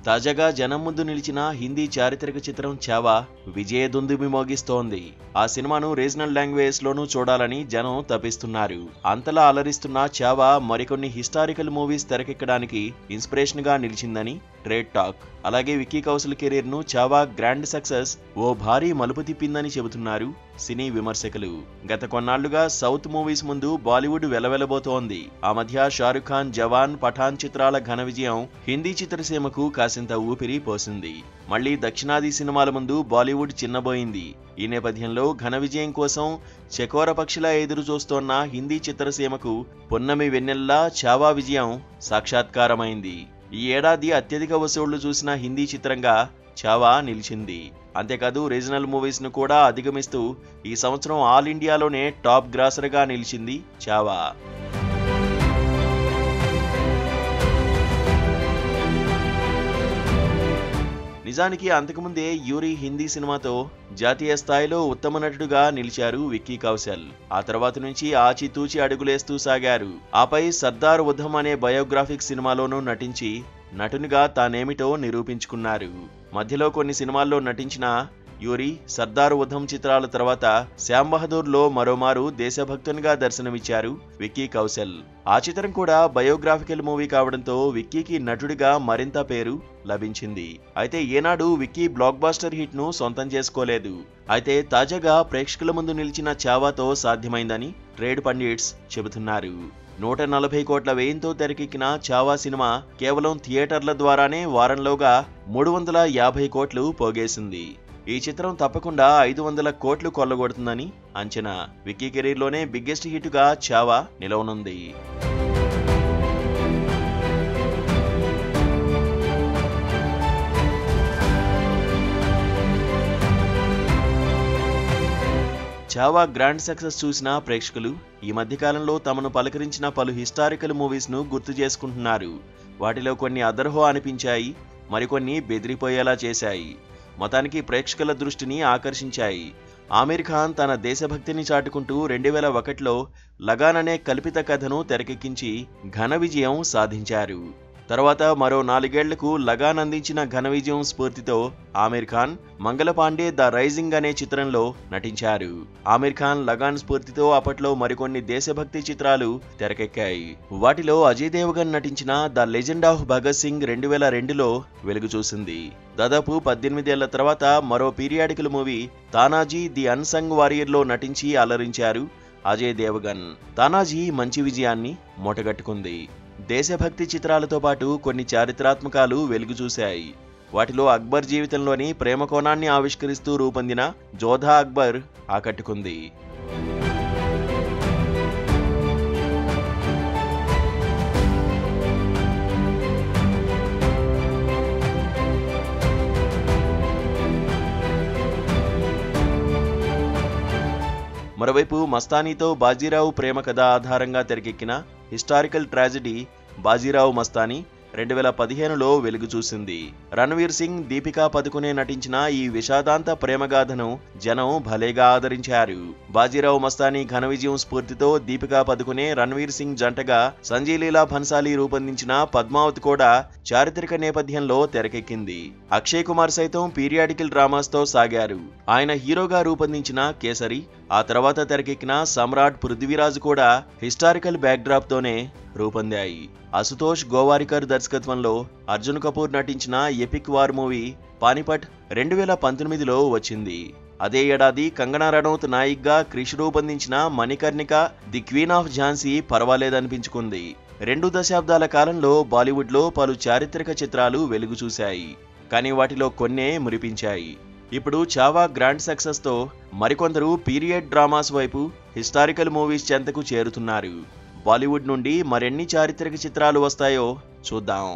తాజాగా జనం ముందు నిలిచిన హిందీ చారిత్రక చిత్రం చావా విజయదుందుబి మోగిస్తోంది. ఆ సినిమాను రీజనల్ లాంగ్వేజెస్ లోనూ చూడాలని జనం తపిస్తున్నారు. అంతలా అలరిస్తున్న చావా మరికొన్ని హిస్టారికల్ మూవీస్ తెరకెక్కడానికి ఇన్స్పిరేషన్ గా నిలిచిందని ట్రేడ్ టాక్. అలాగే విక్కీ కౌశల్ కెరీర్ ను చావా గ్రాండ్ సక్సెస్ ఓ భారీ మలుపు తిప్పిందని చెబుతున్నారు సినీ విమర్శకులు. గత కొన్నాళ్లుగా సౌత్ మూవీస్ ముందు బాలీవుడ్ వెలవెలబోతోంది. ఆ మధ్య షారుఖ్ ఖాన్ జవాన్, పఠాన్ చిత్రాల ఘన విజయం హిందీ చిత్రసీమకు కాసింత ఊపిరి పోసింది. మళ్లీ దక్షిణాది సినిమాల ముందు బాలీవుడ్ చిన్నబోయింది. ఈ నేపథ్యంలో ఘన విజయం కోసం చకోర పక్షిలా ఎదురు చూస్తోన్న హిందీ చిత్రసీమకు పున్నమి వెన్నెల్లా చావా విజయం సాక్షాత్కారమైంది. ఈ ఏడాది అత్యధిక వసూళ్లు చూసిన హిందీ చిత్రంగా చావా నిలిచింది. అంతేకాదు రీజనల్ మూవీస్ ను కూడా అధిగమిస్తూ ఈ సంవత్సరం ఆల్ ఇండియాలోనే టాప్ గ్రాసర్ గా నిలిచింది చావా. నిజానికి అంతకుముందే యూరి హిందీ సినిమాతో జాతీయ స్థాయిలో ఉత్తమ నటుడుగా నిలిచారు విక్కీ కౌశల్. ఆ తర్వాత నుంచి ఆచితూచి అడుగులేస్తూ సాగారు. ఆపై సర్దార్ ఉధమ్ అనే బయోగ్రాఫిక్ సినిమాలోనూ నటించి నటునిగా తానేమిటో నిరూపించుకున్నారు. మధ్యలో కొన్ని సినిమాల్లో నటించిన యూరి సర్దార్ ఉధమ్ చిత్రాల తర్వాత శ్యామ్ బహదూర్ లో మరోమారు దేశభక్తునిగా దర్శనమిచ్చారు విక్కీ కౌశల్. ఆ చిత్రం కూడా బయోగ్రాఫికల్ మూవీ కావడంతో విక్కీకి నటుడిగా మరింత పేరు లభించింది. అయితే ఏనాడు విక్కీ బ్లాక్ బాస్టర్ హిట్ ను సొంతం చేసుకోలేదు. అయితే తాజాగా ప్రేక్షకుల ముందు నిలిచిన చావాతో సాధ్యమైందని ట్రేడ్ పండిట్స్ చెబుతున్నారు. 140 కోట్ల వ్యయంతో తెరకెక్కిన చావా సినిమా కేవలం థియేటర్ల ద్వారానే వారంలోగా 350 కోట్లు పోగేసింది. ఈ చిత్రం తప్పకుండా 500 కోట్లు కొల్లగొడుతుందని అంచనా. విక్కీ కెరీర్లోనే బిగ్గెస్ట్ హిట్ గా చావా నిలవనుంది. చావా గ్రాండ్ సక్సెస్ చూసిన ప్రేక్షకులు ఈ మధ్యకాలంలో తమను పలకరించిన పలు హిస్టారికల్ మూవీస్ ను గుర్తు చేసుకుంటున్నారు. వాటిలో కొన్ని అదర్హో అనిపించాయి, మరికొన్ని బెదిరిపోయేలా చేశాయి. మొత్తానికి ప్రేక్షకుల దృష్టిని ఆకర్షించాయి. ఆమిర్ ఖాన్ తన దేశభక్తిని చాటుకుంటూ 2001లో లగాన్ అనే కల్పిత కథను తెరకెక్కించి ఘన విజయం సాధించారు. తర్వాత మరో 4 ఏళ్లకు లగాన్ అందించిన ఘన విజయం స్ఫూర్తితో ఆమిర్ ఖాన్ మంగళపాండే ద రైజింగ్ అనే చిత్రంలో నటించారు. ఆమిర్ ఖాన్ లగాన్ స్ఫూర్తితో అప్పట్లో మరికొన్ని దేశభక్తి చిత్రాలు తెరకెక్కాయి. వాటిలో అజయ్ దేవగన్ నటించిన the legend of Bhagat Singh 2002లో వెలుగు చూసింది. దాదాపు 18 ఏళ్ల తర్వాత మరో periodical movie Tanaji the unsung warrior లో నటించి అలరించారు అజయ్ దేవగన్. తానాజీ మంచి విజయాన్ని మూటగట్టుకుంది. దేశభక్తి చిత్రాలతో పాటు కొన్ని చారిత్రాత్మకాలు వెలుగు చూశాయి. వాటిలో అక్బర్ జీవితంలోని ప్రేమ కోణాన్ని ఆవిష్కరిస్తూ రూపొందిన జోధా అక్బర్ ఆకట్టుకుంది. మరోవైపు మస్తానీతో బాజీరావు ప్రేమ కథ ఆధారంగా తెరకెక్కిన హిస్టారికల్ ట్రాజెడీ బాజీరావు మస్తానీ 2015లో వెలుగు చూసింది. రణ్వీర్ సింగ్, దీపికా పదుకునే నటించిన ఈ విషాదాంత ప్రేమగాథను జనం భలేగా ఆదరించారు. బాజీరావు మస్తానీ ఘన విజయం స్ఫూర్తితో దీపికా పదుకునే, రణ్వీర్ సింగ్ జంటగా సంజయ్ లీలా భన్సాలీ రూపొందించిన పద్మావత్ కూడా చారిత్రక నేపథ్యంలో తెరకెక్కింది. అక్షయ్ కుమార్ సైతం పీరియాడికల్ డ్రామాస్ తో సాగారు. ఆయన హీరోగా రూపొందించిన కేసరి, ఆ తర్వాత తెరకెక్కిన సమ్రాట్ పృథ్వీరాజ్ కూడా హిస్టారికల్ బ్యాక్డ్రాప్ తోనే రూపొందాయి. అశుతోష్ గోవారికర్ దర్శకత్వంలో అర్జున్ కపూర్ నటించిన ఎపిక్ వార్ మూవీ పానిపట్ 2019లో వచ్చింది. అదే ఏడాది కంగనా రనౌత్ నాయిక్గా క్రిష్ రూపొందించిన Manikarnika the queen of Jhansi పర్వాలేదనిపించుకుంది. 2 దశాబ్దాల కాలంలో బాలీవుడ్లో పలు చారిత్రక చిత్రాలు వెలుగు చూశాయి. కానీ వాటిలో కొన్నే మురిపించాయి. ఇప్పుడు చావా గ్రాండ్ సక్సెస్ తో మరికొందరు పీరియడ్ డ్రామాస్ వైపు, హిస్టారికల్ మూవీస్ చెంతకు చేరుతున్నారు. బాలీవుడ్ నుండి మరెన్ని చారిత్రక చిత్రాలు వస్తాయో చూద్దాం.